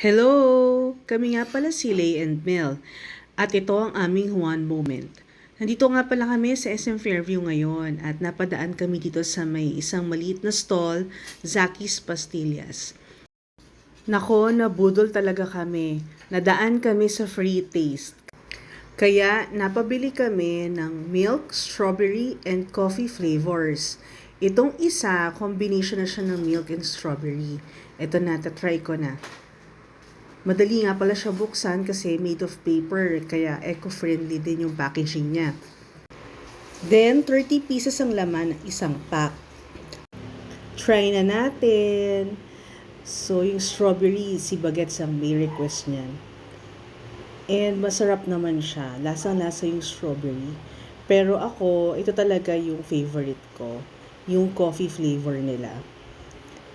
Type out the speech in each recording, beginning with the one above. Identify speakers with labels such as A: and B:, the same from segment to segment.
A: Hello! Kami nga pala si Lay and Mel. At ito ang aming Juan Moment. Nandito nga pala kami sa SM Fairview ngayon at napadaan kami dito sa may isang maliit na stall, Zaki's Pastillas. Nako, nabudol talaga kami. Nadaan kami sa free taste. Kaya napabili kami ng milk, strawberry, and coffee flavors. Itong isa, combination na siya ng milk and strawberry. Ito na, tatry ko na. Madali nga pala siya buksan kasi made of paper, kaya eco-friendly din yung packaging niya. Then, 30 pieces ang laman ng isang pack. Try na natin. So, yung strawberry, si Bagets ang may request niyan. And masarap naman siya. Lasang-lasa yung strawberry. Pero ako, ito talaga yung favorite ko. Yung coffee flavor nila.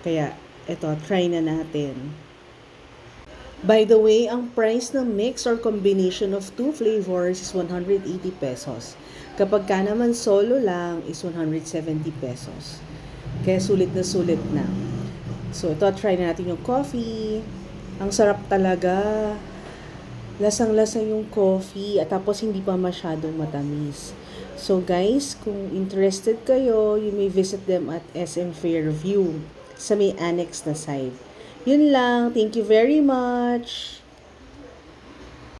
A: Kaya, ito, try na natin. By the way, ang price ng mix or combination of two flavors is 180 pesos. Kapag ka naman solo lang is 170 pesos. Kaya sulit na. So, ito, try na natin yung coffee. Ang sarap talaga. Lasang-lasa yung coffee at tapos hindi pa masyadong matamis. So guys, kung interested kayo, you may visit them at SM Fairview sa may annex na side. Yun lang. Thank you very much.